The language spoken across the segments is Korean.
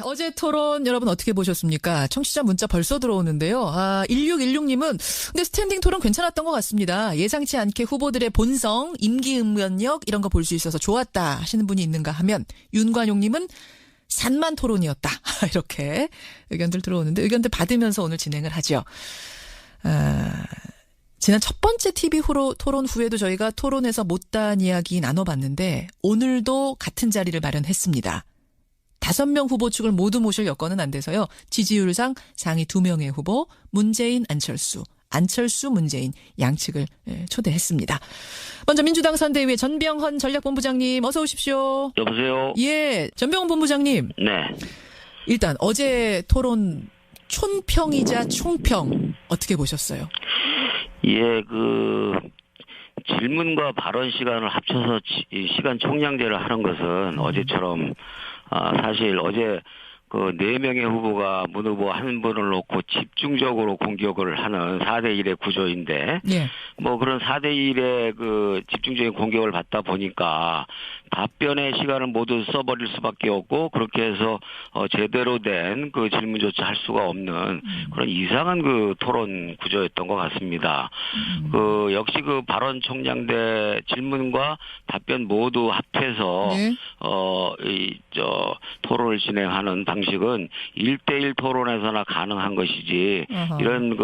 어제 토론 여러분 어떻게 보셨습니까? 청취자 문자 벌써 들어오는데요. 1616님은 근데 스탠딩 토론 괜찮았던 것 같습니다. 예상치 않게 후보들의 본성, 임기응변력 이런 거 볼 수 있어서 좋았다 하시는 분이 있는가 하면 윤관용님은 산만 토론이었다. 이렇게 의견들 들어오는데 의견들 받으면서 오늘 진행을 하죠. 지난 첫 번째 TV 토론 후에도 저희가 토론에서 못다한 이야기 나눠봤는데 오늘도 같은 자리를 마련했습니다. 5명 후보 측을 모두 모실 여건은 안 돼서요. 지지율상 상위 2명의 후보 문재인, 안철수, 문재인 양측을 초대했습니다. 먼저 민주당 선대위의 전병헌 전략본부장님 어서 오십시오. 여보세요? 예, 전병헌 본부장님. 네. 일단 어제 토론 촌평이자 총평 어떻게 보셨어요? 예, 질문과 발언 시간을 합쳐서 시간 총량제를 하는 것은 어제처럼 사실 어제 4명의 후보가 문 후보 한 분을 놓고 집중적으로 공격을 하는 4대1의 구조인데, 예. 그런 4대1의 집중적인 공격을 받다 보니까 답변의 시간을 모두 써버릴 수밖에 없고, 그렇게 해서 제대로 된 질문조차 할 수가 없는 그런 이상한 토론 구조였던 것 같습니다. 역시 발언 총량대 질문과 답변 모두 합해서, 네. 토론을 진행하는 방식은 1대1 토론에서나 가능한 것이지, 이런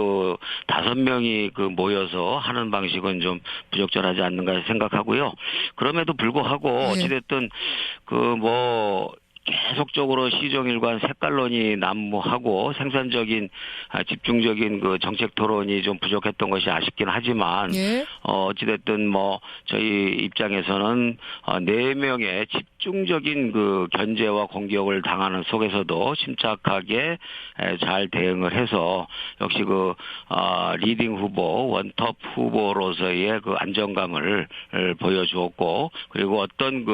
5명이 모여서 하는 방식은 좀 부적절하지 않는가 생각하고요. 그럼에도 불구하고 어찌됐든 계속적으로 시정일관 색깔론이 난무하고 생산적인 집중적인 정책 토론이 좀 부족했던 것이 아쉽긴 하지만 어찌됐든 저희 입장에서는 4명의 집중적인 견제와 공격을 당하는 속에서도 침착하게 잘 대응을 해서 역시 리딩 후보, 원톱 후보로서의 안정감을 보여주었고, 그리고 어떤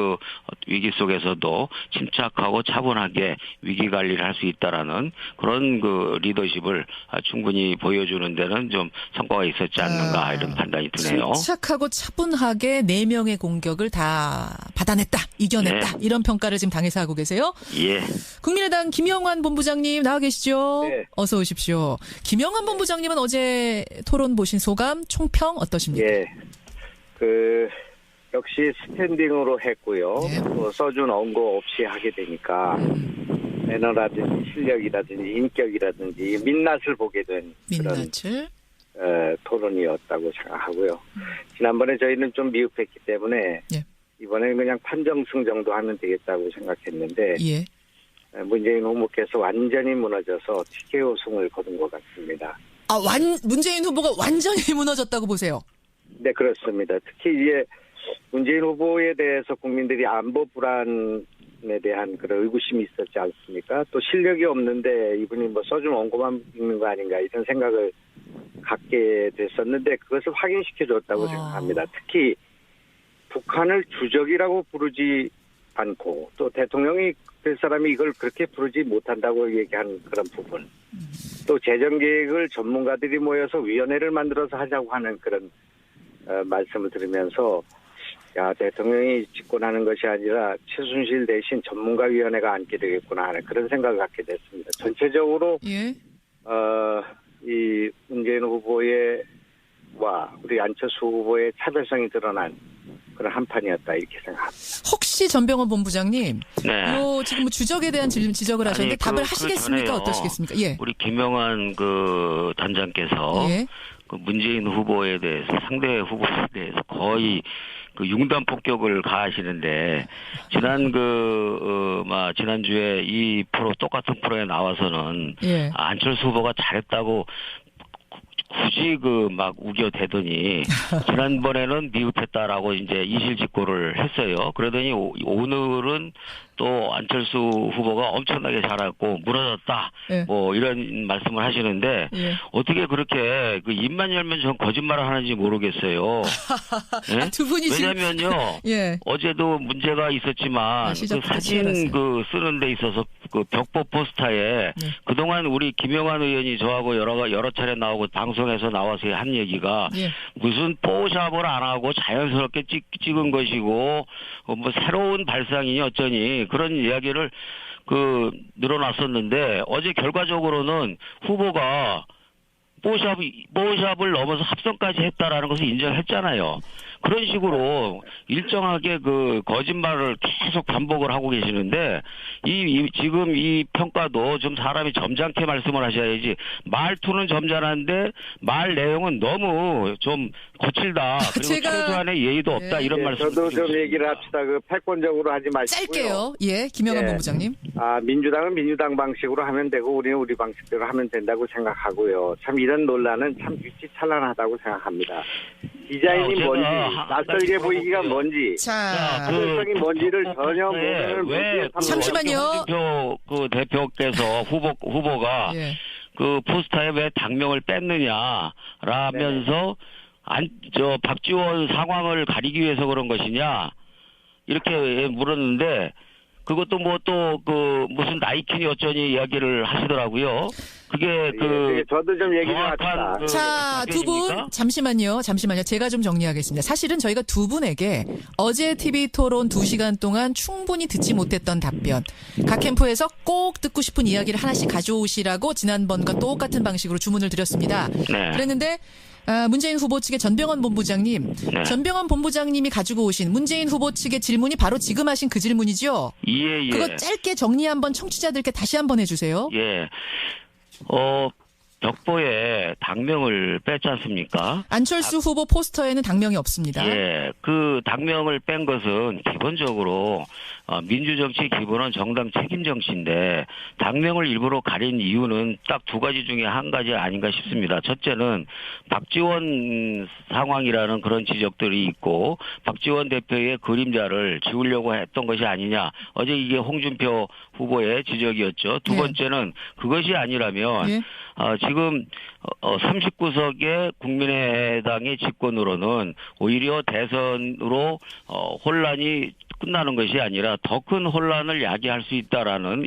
위기 속에서도 침착하고 차분하게 위기 관리를 할 수 있다라는 그런 리더십을 충분히 보여주는 데는 좀 성과가 있었지 않는가 이런 판단이 드네요. 침착하고 차분하게 4명의 공격을 다 받아냈다, 이겨냈다 이런 평가를 지금 당에서 하고 계세요. 예. 국민의당 김영환 본부장님 나와 계시죠? 네. 어서 오십시오. 김영환 본부장님은 어제 토론 보신 소감, 총평 어떠십니까? 예. 역시 스탠딩으로 했고요. 또 써준 언고 없이 하게 되니까 매너라든지 실력이라든지 인격이라든지 민낯을 보게 된 민낯을 그런 토론이었다고 생각하고요. 지난번에 저희는 좀 미흡했기 때문에 이번에는 그냥 판정승 정도 하면 되겠다고 생각했는데 문재인 후보께서 완전히 무너져서 TKO 승을 거둔 것 같습니다. 문재인 후보가 완전히 무너졌다고 보세요? 네, 그렇습니다. 특히 이제 문재인 후보에 대해서 국민들이 안보 불안에 대한 그런 의구심이 있었지 않습니까? 또 실력이 없는데 이분이 써준 원고만 읽는 거 아닌가 이런 생각을 갖게 됐었는데 그것을 확인시켜줬다고 생각합니다. 특히 북한을 주적이라고 부르지 않고 또 대통령이 될 사람이 이걸 그렇게 부르지 못한다고 얘기한 그런 부분, 또 재정계획을 전문가들이 모여서 위원회를 만들어서 하자고 하는 그런 말씀을 들으면서 대통령이 집권하는 것이 아니라 최순실 대신 전문가위원회가 앉게 되겠구나 하는 그런 생각을 갖게 됐습니다. 전체적으로 이 문재인 후보와 우리 안철수 후보의 차별성이 드러난 그런 한판이었다 이렇게 생각합니다. 혹시 전병헌 본부장님, 지금 주적에 대한 지적을 하셨는데 답을 하시겠습니까? 어떠시겠습니까? 예. 우리 김영환 단장께서 문재인 후보에 대해서 상대 후보에 대해서 거의 융단 폭격을 가하시는데 지난주에 이 똑같은 프로에 나와서는 안철수 후보가 잘했다고 굳이 우겨대더니 지난번에는 미흡했다라고 이제 이실직고를 했어요. 그러더니 오늘은 또 안철수 후보가 엄청나게 잘했고 무너졌다. 이런 말씀을 하시는데 어떻게 그렇게 입만 열면 전 거짓말을 하는지 모르겠어요. 네? 두 분이 왜냐면요. 어제도 문제가 있었지만 사진 쓰는 데 있어서 벽보 포스터에 그동안 우리 김영환 의원이 저하고 여러 차례 나오고 방송에서 나와서 한 얘기가 무슨 포샵을 안 하고 자연스럽게 찍은 것이고 새로운 발상이니 어쩌니 그런 이야기를 늘어났었는데 어제 결과적으로는 후보가 뽀샵을 넘어서 합성까지 했다라는 것을 인정했잖아요. 그런 식으로 일정하게 그 거짓말을 계속 반복을 하고 계시는데 지금 이 평가도 좀 사람이 점잖게 말씀을 하셔야지 말투는 점잖은데 말 내용은 너무 좀 거칠다. 그리고 최소한의 예의도 없다. 이런 말씀. 저도 좀 얘기를 합시다. 그 패권적으로 하지 마시고요. 짧게요. 예, 김영환 본부장님. 민주당은 민주당 방식으로 하면 되고 우리는 우리 방식대로 하면 된다고 생각하고요. 참 이런 논란은 참 유치찬란하다고 생각합니다. 디자인이 뭔지, 낯설게 보이기가 뭔지, 사실성이 뭔지를 전혀 모르는 잠시만요. 홍준표 그 대표께서 후보가 그 포스터에 왜 당명을 뺐느냐라면서 박지원 상황을 가리기 위해서 그런 것이냐 이렇게 물었는데. 그것도 무슨 나이키니 어쩌니 이야기를 하시더라고요. 그게 저도 좀 얘기 좀 합시다. 자, 두 분, 잠시만요. 제가 좀 정리하겠습니다. 사실은 저희가 두 분에게 어제 TV 토론 2시간 동안 충분히 듣지 못했던 답변, 각 캠프에서 꼭 듣고 싶은 이야기를 하나씩 가져오시라고 지난번과 똑같은 방식으로 주문을 드렸습니다. 네. 그랬는데, 문재인 후보 측의 전병헌 본부장님, 전병헌 본부장님이 가지고 오신 문재인 후보 측의 질문이 바로 지금 하신 그 질문이죠? 예. 그거 짧게 정리 한번 청취자들께 다시 한번 해주세요. 예. 벽보에 당명을 뺐지 않습니까? 안철수 후보 포스터에는 당명이 없습니다. 예. 그 당명을 뺀 것은 기본적으로 민주정치 기본은 정당 책임 정치인데 당명을 일부러 가린 이유는 딱 두 가지 중에 한 가지 아닌가 싶습니다. 첫째는 박지원 상황이라는 그런 지적들이 있고 박지원 대표의 그림자를 지우려고 했던 것이 아니냐. 어제 이게 홍준표 후보의 지적이었죠. 두 번째는 그것이 아니라면 지금 39석의 국민의당의 집권으로는 오히려 대선으로 혼란이 끝나는 것이 아니라 더 큰 혼란을 야기할 수 있다라는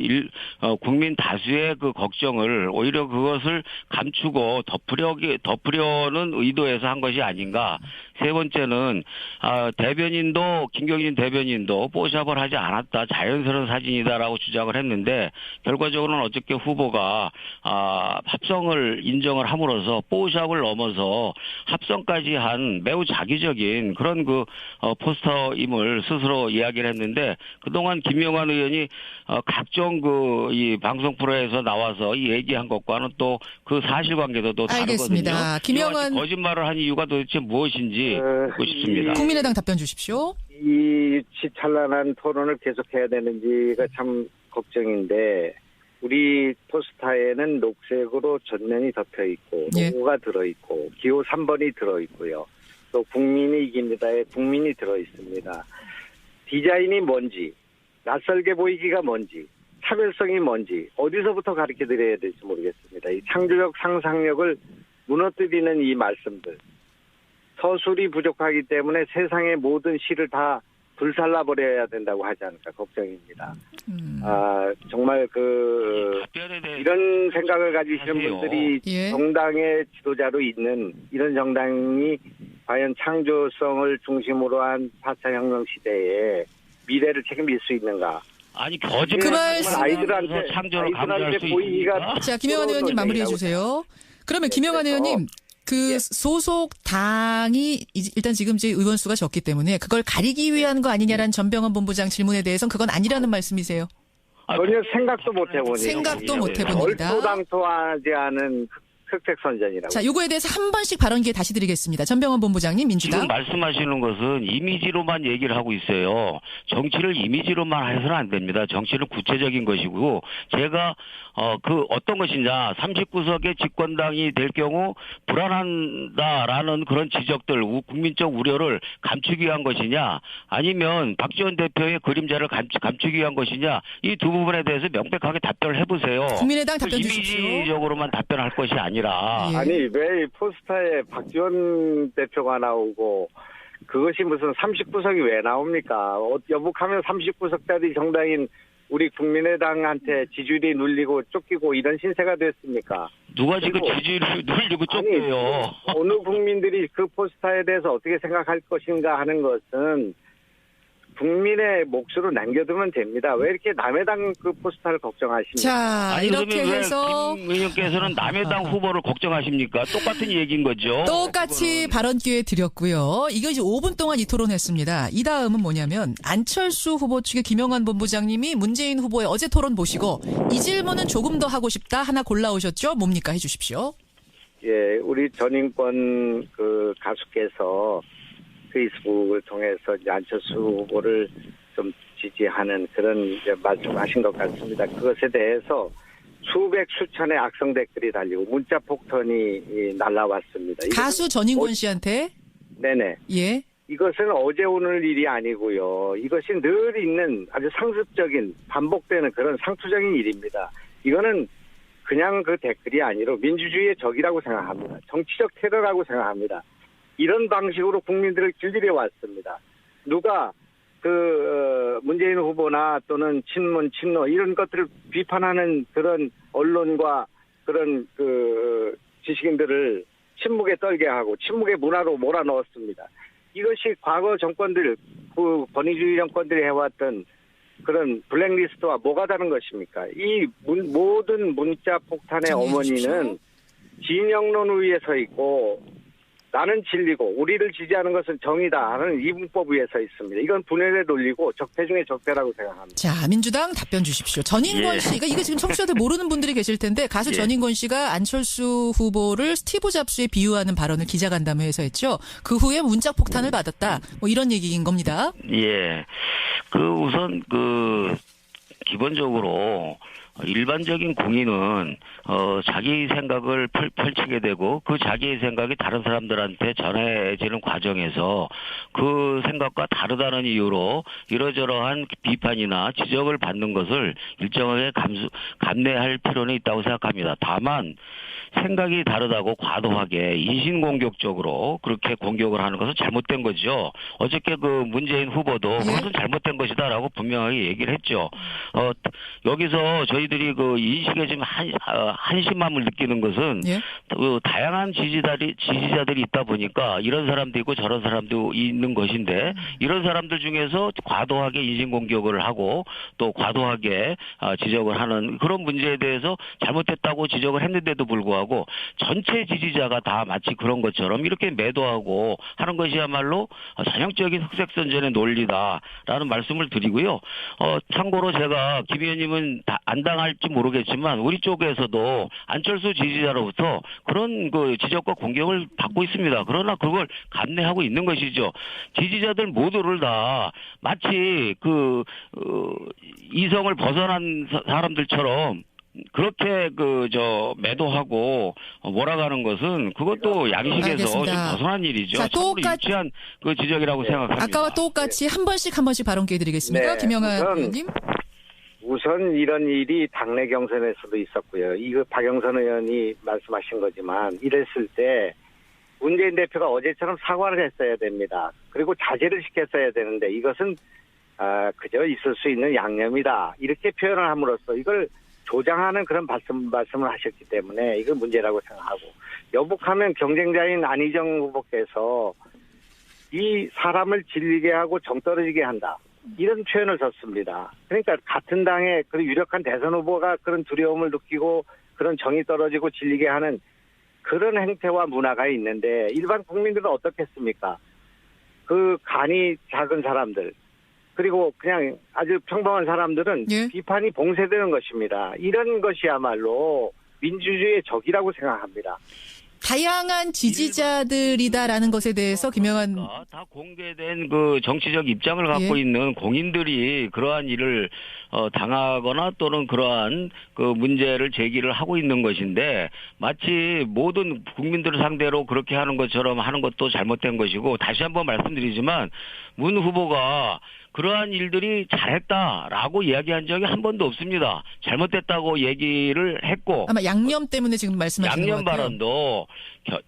국민 다수의 그 걱정을 오히려 그것을 감추고 덮으려는 의도에서 한 것이 아닌가. 세 번째는 김경진 대변인도 뽀샵을 하지 않았다. 자연스러운 사진이다라고 주장을 했는데 결과적으로는 어저께 후보가 합성을 인정을 함으로써 뽀샵을 넘어서 합성까지 한 매우 자기적인 그런 포스터임을 스스로 이야기를 했는데 그동안 김영환 의원이 각종 이 방송 프로에서 나와서 이 얘기한 것과는 또 그 사실관계도 또 다르거든요. 알겠습니다. 김영환 거짓말을 한 이유가 도대체 무엇인지 듣고 싶습니다. 국민의당 답변 주십시오. 이 유치찬란한 토론을 계속해야 되는지가 참 걱정인데 우리 포스터에는 녹색으로 전면이 덮여 있고 로고가 들어있고 기호 3번이 들어있고요. 또 국민이 이깁니다에 국민이 들어있습니다. 디자인이 뭔지, 낯설게 보이기가 뭔지, 차별성이 뭔지 어디서부터 가르쳐드려야 될지 모르겠습니다. 이 창조력 상상력을 무너뜨리는 이 말씀들. 서술이 부족하기 때문에 세상의 모든 시를 다 불살라버려야 된다고 하지 않을까 걱정입니다. 정말 이런 생각을 가지시는 분들이 정당의 지도자로 있는 이런 정당이 과연 창조성을 중심으로 한 4차 혁명 시대에 미래를 책임질 수 있는가? 아니 거짓말 아이들한테 창조를 강조할 수 있습니까? 자, 김영환 의원님 마무리해 주세요. 그러면 김영환 의원님 소속 당이 일단 지금 이제 의원 수가 적기 때문에 그걸 가리기 위한 거 아니냐라는 전병헌 본부장 질문에 대해서는 그건 아니라는 말씀이세요. 전혀 생각도 못 해보니. 생각도 못 해봅니다. 얼토당토하지 않은 흑색선전이라고. 자, 요거에 대해서 한 번씩 발언 기회 다시 드리겠습니다. 전병헌 본부장님, 민주당. 지금 말씀하시는 것은 이미지로만 얘기를 하고 있어요. 정치를 이미지로만 해서는 안 됩니다. 정치는 구체적인 것이고 제가 어떤 것이냐 39석의 집권당이 될 경우 불안한다라는 그런 지적들 국민적 우려를 감추기 위한 것이냐 아니면 박지원 대표의 그림자를 감추기 위한 것이냐 이 두 부분에 대해서 명백하게 답변을 해보세요. 국민의당 답변 주십시오. 이미지적으로만 답변할 것이 아니라 아니 왜 포스터에 박지원 대표가 나오고 그것이 무슨 39석이 왜 나옵니까? 여북하면 39석짜리 정당인 우리 국민의당한테 지지율이 눌리고 쫓기고 이런 신세가 됐습니까? 누가 지금 지지율을 눌리고 쫓겨요? 어느 국민들이 그 포스터에 대해서 어떻게 생각할 것인가 하는 것은 국민의 몫으로 남겨두면 됩니다. 왜 이렇게 남의 당 그 포스터를 걱정하십니까? 자, 이렇게 해서 김 의원께서는 남의 당 후보를 걱정하십니까? 똑같은 얘기인 거죠. 똑같이 발언 기회 드렸고요. 이거 이제 5분 동안 이 토론했습니다. 이 다음은 뭐냐면 안철수 후보 측의 김영환 본부장님이 문재인 후보의 어제 토론 보시고 이 질문은 조금 더 하고 싶다 하나 골라오셨죠? 뭡니까? 해주십시오. 예, 우리 전인권 그 가수께서 페이스북을 통해서 이제 안철수 후보를 좀 지지하는 그런 이제 말씀하신 것 같습니다. 그것에 대해서 수백 수천의 악성 댓글이 달리고 문자 폭탄이 날라왔습니다. 가수 전인권 씨한테? 네네. 예. 이것은 어제 오늘 일이 아니고요. 이것이 늘 있는 아주 상습적인 반복되는 그런 상투적인 일입니다. 이거는 그냥 그 댓글이 아니라 민주주의의 적이라고 생각합니다. 정치적 테러라고 생각합니다. 이런 방식으로 국민들을 길들여 왔습니다. 누가 문재인 후보나 또는 친문, 친노 이런 것들을 비판하는 그런 언론과 그런 지식인들을 침묵에 떨게 하고 침묵의 문화로 몰아넣었습니다. 이것이 과거 정권들, 권위주의 정권들이 해왔던 그런 블랙리스트와 뭐가 다른 것입니까? 이 모든 문자 폭탄의 어머니는 진영론 위에 서 있고 나는 진리고 우리를 지지하는 것은 정의다 하는 이분법 위에 서 있습니다. 이건 분열에 놀리고 적폐 중에 적폐라고 생각합니다. 자, 민주당 답변 주십시오. 전인권 씨가 이거 지금 청취자들 모르는 분들이 계실 텐데 가수 전인권 씨가 안철수 후보를 스티브 잡스에 비유하는 발언을 기자간담회에서 했죠. 그 후에 문자 폭탄을 받았다. 뭐 이런 얘기인 겁니다. 예. 우선 기본적으로 일반적인 공인은 자기 생각을 펼치게 되고 그 자기의 생각이 다른 사람들한테 전해지는 과정에서 그 생각과 다르다는 이유로 이러저러한 비판이나 지적을 받는 것을 일정하게 감내할 필요는 있다고 생각합니다. 다만 생각이 다르다고 과도하게 인신공격적으로 그렇게 공격을 하는 것은 잘못된 거죠. 어저께 문재인 후보도 그것은 잘못된 것이다라고 분명하게 얘기를 했죠. 여기서 저희들이 인식에 좀 한심함을 느끼는 것은 다양한 지지자들이 있다 보니까 이런 사람도 있고 저런 사람도 있는 것인데 이런 사람들 중에서 과도하게 인신공격을 하고 또 과도하게 지적을 하는 그런 문제에 대해서 잘못됐다고 지적을 했는데도 불구하고 전체 지지자가 다 마치 그런 것처럼 이렇게 매도하고 하는 것이야말로 전형적인 흑색선전의 논리다라는 말씀을 드리고요. 참고로 제가 김 의원님은 안 당할지 모르겠지만 우리 쪽에서도 안철수 지지자로부터 그런 지적과 공격을 받고 있습니다. 그러나 그걸 감내하고 있는 것이죠. 지지자들 모두를 다 마치 이성을 벗어난 사람들처럼 그렇게 매도하고 몰아가는 것은 그것도 양식에서 좀 벗어난 일이죠. 자, 똑같이 유치한 지적이라고 생각합니다. 아까와 똑같이 한 번씩 발언 기회 드리겠습니다. 네, 김영환 의원님. 우선 이런 일이 당내 경선에서도 있었고요. 이거 박영선 의원이 말씀하신 거지만 이랬을 때 문재인 대표가 어제처럼 사과를 했어야 됩니다. 그리고 자제를 시켰어야 되는데 이것은 그저 있을 수 있는 양념이다. 이렇게 표현을 함으로써 이걸 조장하는 그런 말씀을 하셨기 때문에 이건 문제라고 생각하고 여복하면 경쟁자인 안희정 후보께서 이 사람을 질리게 하고 정 떨어지게 한다. 이런 표현을 썼습니다. 그러니까 같은 당의 그 유력한 대선 후보가 그런 두려움을 느끼고 그런 정이 떨어지고 질리게 하는 그런 행태와 문화가 있는데 일반 국민들은 어떻겠습니까? 간이 작은 사람들 그리고 그냥 아주 평범한 사람들은 비판이 봉쇄되는 것입니다. 이런 것이야말로 민주주의의 적이라고 생각합니다. 다양한 지지자들이다라는 것에 대해서 김영환 다 공개된 정치적 입장을 갖고 있는 공인들이 그러한 일을 당하거나 또는 그러한 문제를 제기를 하고 있는 것인데 마치 모든 국민들을 상대로 그렇게 하는 것처럼 하는 것도 잘못된 것이고 다시 한번 말씀드리지만 문 후보가 그러한 일들이 잘했다라고 이야기한 적이 한 번도 없습니다. 잘못됐다고 얘기를 했고 아마 양념 때문에 지금 말씀하시는 것 양념 같아요. 발언도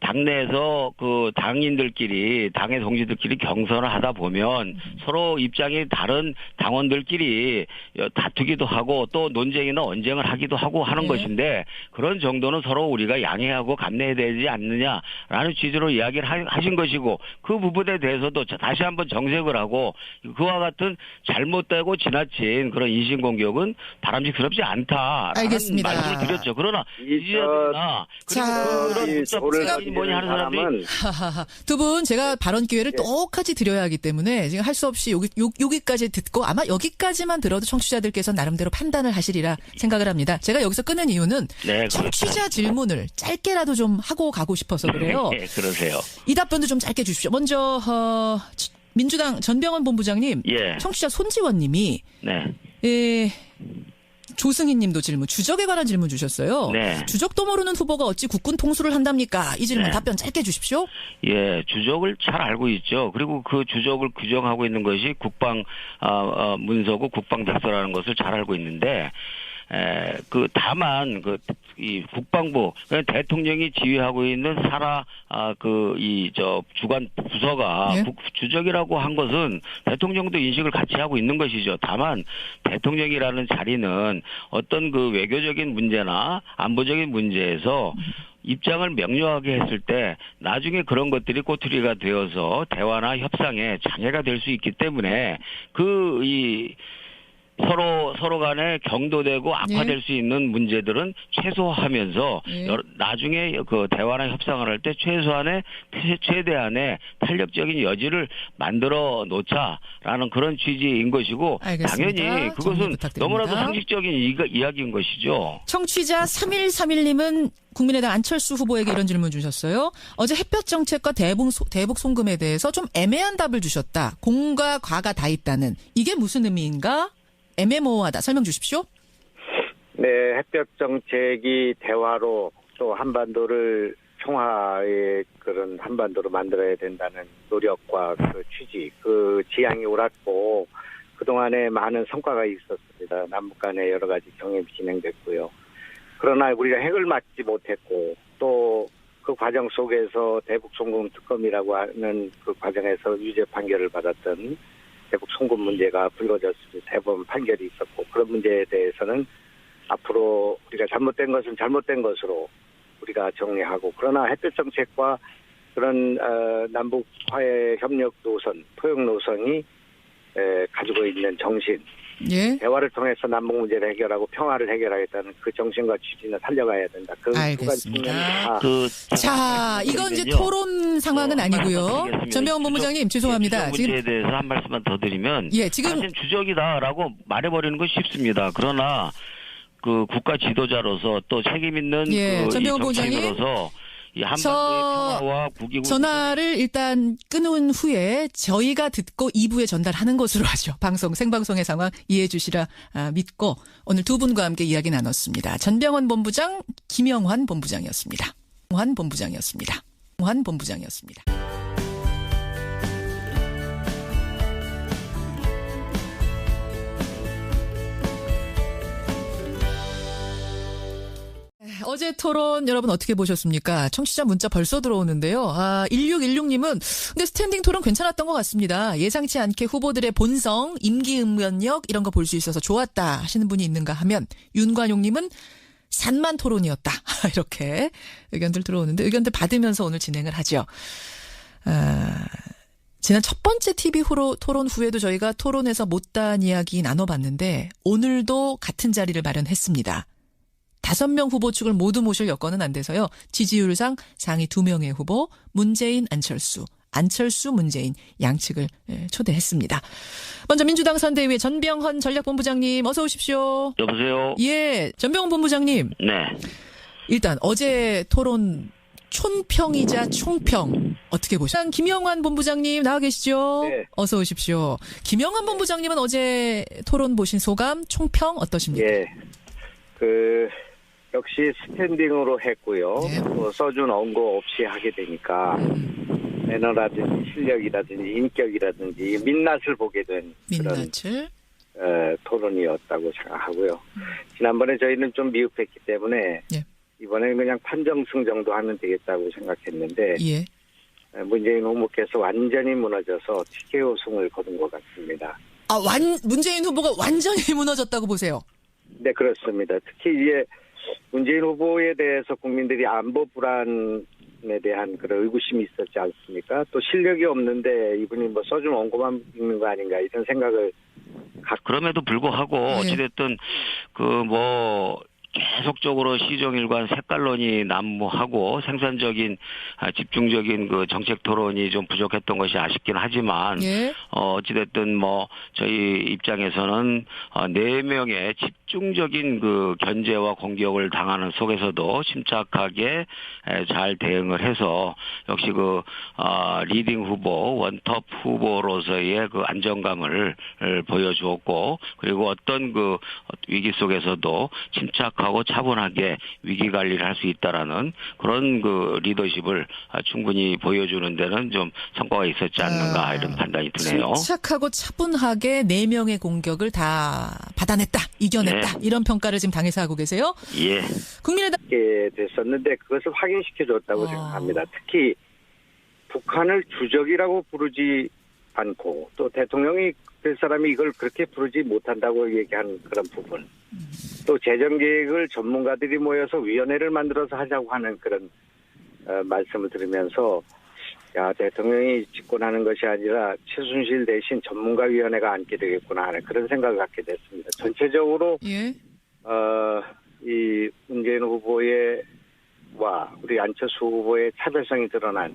당내에서 당인들끼리 당의 동지들끼리 경선을 하다 보면 서로 입장이 다른 당원들끼리 다투기도 하고 또 논쟁이나 언쟁을 하기도 하고 하는 것인데 그런 정도는 서로 우리가 양해하고 감내해야 되지 않느냐라는 취지로 이야기를 하신 것이고 그 부분에 대해서도 다시 한번 정색을 하고 그와 같은 같은 잘못되고 지나친 그런 인신공격은 바람직스럽지 않다라는 알겠습니다. 말씀을 드렸죠. 그러나 자, 그런 복잡한 뭐니 하는 사람들이 두 분 제가 발언 기회를 똑같이 드려야 하기 때문에 지금 할 수 없이 여기까지 듣고 아마 여기까지만 들어도 청취자들께서 나름대로 판단을 하시리라 생각을 합니다. 제가 여기서 끊은 이유는 청취자 질문을 짧게라도 좀 하고 가고 싶어서 그래요. 네, 그러세요. 이 답변도 좀 짧게 주십시오. 먼저 민주당 전병헌 본부장님, 청취자 손지원님이 조승희 님도 질문, 주적에 관한 질문 주셨어요. 주적도 모르는 후보가 어찌 국군 통수를 한답니까? 이 질문 답변 짧게 주십시오. 예, 주적을 잘 알고 있죠. 그리고 그 주적을 규정하고 있는 것이 국방 문서고 국방 백서라는 것을 잘 알고 있는데 다만 이 국방부 대통령이 지휘하고 있는 주관 부서가 주적이라고 한 것은 대통령도 인식을 같이 하고 있는 것이죠. 다만 대통령이라는 자리는 어떤 그 외교적인 문제나 안보적인 문제에서 입장을 명료하게 했을 때 나중에 그런 것들이 꼬투리가 되어서 대화나 협상에 장애가 될 수 있기 때문에 서로 간에 경도되고 악화될 수 있는 문제들은 최소화하면서 나중에 그 대화나 협상을 할 때 최대한의 탄력적인 여지를 만들어 놓자라는 그런 취지인 것이고 알겠습니다. 당연히 그것은 너무나도 상식적인 이야기인 것이죠. 청취자 3131님은 국민의당 안철수 후보에게 이런 질문 주셨어요. 어제 햇볕 정책과 대북 송금에 대해서 좀 애매한 답을 주셨다. 공과 과가 다 있다는. 이게 무슨 의미인가? 애매모호하다. 설명 주십시오. 네, 햇볕 정책이 대화로 또 한반도를 평화의 그런 한반도로 만들어야 된다는 노력과 그 취지, 그 지향이 옳았고 그동안에 많은 성과가 있었습니다. 남북 간에 여러 가지 경협이 진행됐고요. 그러나 우리가 핵을 맞지 못했고 또 그 과정 속에서 대북 송금 특검이라고 하는 그 과정에서 유죄 판결을 받았던 대북 송금 문제가 불거졌습니다. 3번 판결이 있었고 그런 문제에 대해서는 앞으로 우리가 잘못된 것은 잘못된 것으로 우리가 정리하고 그러나 햇볕 정책과 그런 남북 화해 협력 노선, 포용 노선이 가지고 있는 정신, 대화를 통해서 남북 문제를 해결하고 평화를 해결하겠다는 그 정신과 취지는 살려가야 된다. 알겠습니다. 자, 이건 이제 토론 상황은 아니고요. 전병헌 본부장님 죄송합니다. 주적 문제에 대해서 한 말씀만 더 드리면 지금 사실 주적이다라고 말해버리는 건 쉽습니다. 그러나 그 국가 지도자로서 또 책임 있는 전병헌 본부장님 전화를 일단 끊은 후에 저희가 듣고 2부에 전달하는 것으로 하죠. 생방송의 상황 이해해 주시라 믿고 오늘 두 분과 함께 이야기 나눴습니다. 전병헌 본부장, 김영환 본부장이었습니다. 김영환 본부장이었습니다. 어제 토론 여러분 어떻게 보셨습니까? 청취자 문자 벌써 들어오는데요. 1616님은 근데 스탠딩 토론 괜찮았던 것 같습니다. 예상치 않게 후보들의 본성, 임기응변력 이런 거 볼 수 있어서 좋았다 하시는 분이 있는가 하면 윤관용님은 산만 토론이었다. 이렇게 의견들 들어오는데 의견들 받으면서 오늘 진행을 하죠. 지난 첫 번째 TV 토론 후에도 저희가 토론에서 못다한 이야기 나눠봤는데 오늘도 같은 자리를 마련했습니다. 5명 후보 측을 모두 모실 여건은 안 돼서요. 지지율상 상위 2명의 후보 문재인, 안철수, 문재인 양측을 초대했습니다. 먼저 민주당 선대위의 전병헌 전략본부장님 어서 오십시오. 여보세요. 전병헌 본부장님. 네. 일단 어제 토론 촌평이자 총평 어떻게 보셨어요? 김영환 본부장님 나와 계시죠? 네. 어서 오십시오. 김영환 본부장님은 어제 토론 보신 소감, 총평 어떠십니까? 역시 스탠딩으로 했고요. 또 써준 언고 없이 하게 되니까 매너라든지 실력이라든지 인격이라든지 민낯을 보게 된 그런 토론이었다고 생각하고요. 지난번에 저희는 좀 미흡했기 때문에 이번에는 그냥 판정승 정도 하면 되겠다고 생각했는데 문재인 후보께서 완전히 무너져서 TKO 승을 거둔 것 같습니다. 문재인 후보가 완전히 무너졌다고 보세요? 네, 그렇습니다. 특히 이제 문재인 후보에 대해서 국민들이 안보 불안에 대한 그런 의구심이 있었지 않습니까? 또 실력이 없는데 이분이 뭐 서준 원고만 읽는 거 아닌가 이런 생각을 그럼에도 불구하고 어찌됐든 계속적으로 시정일관 색깔론이 난무하고 생산적인 집중적인 그 정책 토론이 좀 부족했던 것이 아쉽긴 하지만 어찌됐든 저희 입장에서는 4명의 집중적인 그 견제와 공격을 당하는 속에서도 침착하게 잘 대응을 해서 역시 리딩 후보, 원톱 후보로서의 그 안정감을 보여주었고 그리고 어떤 그 위기 속에서도 침착하고 차분하게 위기 관리를 할 수 있다라는 그런 그 리더십을 충분히 보여주는 데는 좀 성과가 있었지 않는가 이런 판단이 드네요. 침착하고 차분하게 4명의 공격을 다 받아냈다, 이겨냈다 이런 평가를 지금 당에서 하고 계세요? 예. 국민의당 됐었는데 그것을 확인시켜줬다고 생각합니다. 특히 북한을 주적이라고 부르지 않고 또 대통령이 될 사람이 이걸 그렇게 부르지 못한다고 얘기한 그런 부분. 또 재정 계획을 전문가들이 모여서 위원회를 만들어서 하자고 하는 그런 말씀을 들으면서 대통령이 집권하는 것이 아니라 최순실 대신 전문가위원회가 앉게 되겠구나 하는 그런 생각을 갖게 됐습니다. 전체적으로 이 문재인 후보와 우리 안철수 후보의 차별성이 드러난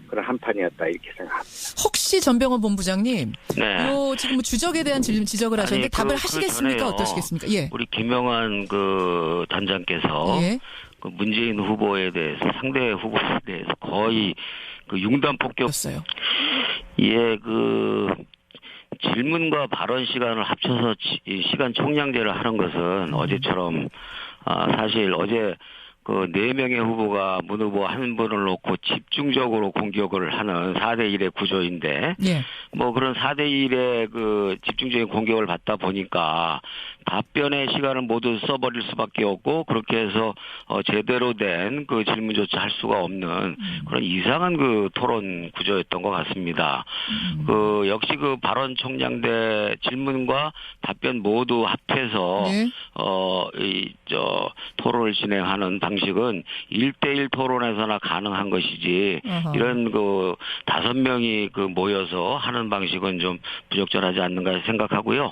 그런 한판이었다 이렇게 생각합니다. 혹시 전병헌 본부장님, 지금 주적에 대한 지적을 하셨는데 답을 하시겠습니까? 어떠시겠습니까? 예. 우리 김영환 그 단장께서 그 문재인 후보에 대해서 상대 후보에 대해서 거의 그 융단 폭격이었어요. 예, 그 질문과 발언 시간을 합쳐서 시간 총량제를 하는 것은 어제처럼 사실 어제 그 4명의 후보가 문 후보 한 분을 놓고 집중적으로 공격을 하는 4대1의 구조인데 그런 4대1의 그 집중적인 공격을 받다 보니까 답변의 시간을 모두 써버릴 수밖에 없고 그렇게 해서 제대로 된 그 질문조차 할 수가 없는 그런 이상한 그 토론 구조였던 것 같습니다. 그 역시 그 발언 총량대 질문과 답변 모두 합해서 토론을 진행하는 방식은 1대1 토론에서나 가능한 것이지 이런 그 5명이 그 모여서 하는 방식은 좀 부적절하지 않는가 생각하고요.